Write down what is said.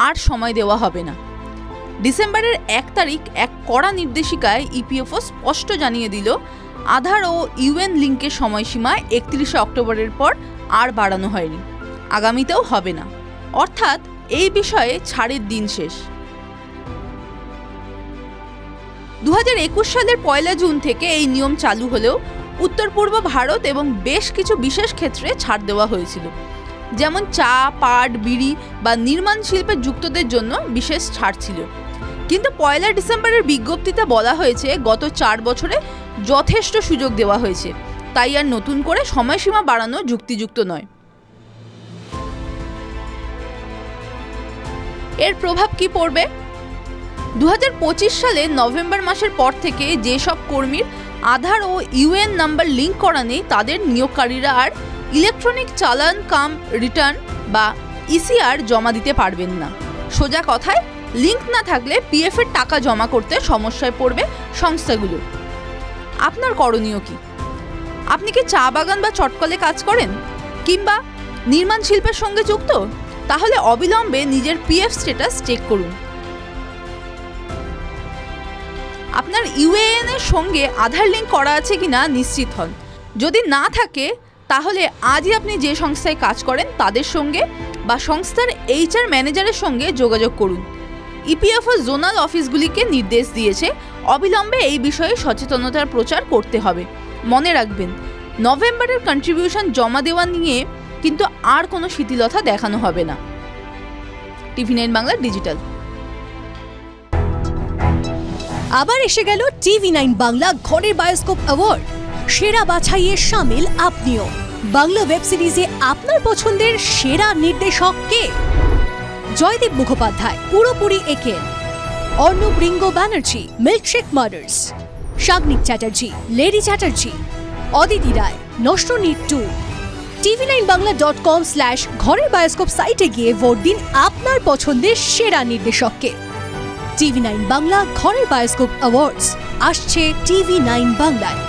আর সময় দেওয়া হবে না। ডিসেম্বরের 1 তারিখ এক কড়া নির্দেশিকায় ইপিএফও স্পষ্ট জানিয়ে দিল, আধার ও ইউএন লিঙ্কের সময়সীমা 31শে অক্টোবরের পর আর বাড়ানো হয়নি, আগামীতেও হবে না। অর্থাৎ এই বিষয়ে ছাড়ের দিন শেষ। 2021 সালের 1 জুন থেকে এই নিয়ম চালু হলেও উত্তর পূর্ব ভারত এবং বেশ কিছু বিশেষ ক্ষেত্রে ছাড় দেওয়া হয়েছিল, যেমন চা, পাট, বিড়ি বা নির্মাণ শিল্পে যুক্তদের জন্য বিশেষ ছাড় ছিল। কিন্তু 1 ডিসেম্বরের বিজ্ঞপ্তিতে বলা হয়েছে গত 4 বছরে যথেষ্ট সুযোগ দেওয়া হয়েছে, তাই আর নতুন করে সময়সীমা বাড়ানো যুক্তিযুক্ত নয়। এর প্রভাব কি পড়বে? 2025 সালে নভেম্বর মাসের পর থেকে যেসব কর্মীর আধার ও ইউএন নাম্বার লিঙ্ক করা নেই তাদের নিয়োগকারীরা আর ইলেকট্রনিক চালান কাম রিটার্ন বা ইসিআর জমা দিতে পারবেন না। সোজা কথায়, লিঙ্ক না থাকলে পিএফ এর টাকা জমা করতে সমস্যায় পড়বে সংস্থাগুলো। আপনার করণীয় কি? আপনি কি চা বাগান বা চটকলে কাজ করেন কিংবা নির্মাণ শিল্পের সঙ্গে যুক্ত? তাহলে অবিলম্বে নিজের পিএফ স্ট্যাটাস চেক করুন। আপনার ইউএএন এর সঙ্গে আধার লিঙ্ক করা আছে কিনা নিশ্চিত হন। যদি না থাকে তাহলে আজই আপনি যে সংস্থায় কাজ করেন তাদের সঙ্গে বা সংস্থার এইচআর ম্যানেজারের সঙ্গে যোগাযোগ করুন। ইপিএফও জোনাল অফিসগুলিকে নির্দেশ দিয়েছে অবিলম্বে এই বিষয়ে সচেতনতার প্রচার করতে হবে। মনে রাখবেন, নভেম্বরের কন্ট্রিবিউশন জমা দেওয়া নিয়ে কিন্তু আর কোনো শিথিলতা দেখানো হবে না। TV9 Bangla digital. আবার এসে গেল TV9 বাংলা ঘরের বায়োস্কোপ অ্যাওয়ার্ড। সেরা বাছাইয়ে শামিল আপনিও। বাংলা ওয়েব সিরিজে আপনার পছন্দের সেরা নির্দেশক কে? Joydeep Mukhopadhyay, Puropuri Eken. Arnab Ringo Banerjee, milkshake murders. Shagnik Chatterjee, lady Chatterjee. Aditi Roy, Nashtoneer 2। tv9bangla.com/ঘরের বায়োস্কোপ সাইটে গিয়ে ভোট দিন আপনার পছন্দের সেরা নির্দেশককে। TV9 বাংলা ঘরের বায়োস্কোপ অ্যাওয়ার্ডস আসছে TV9 বাংলায়।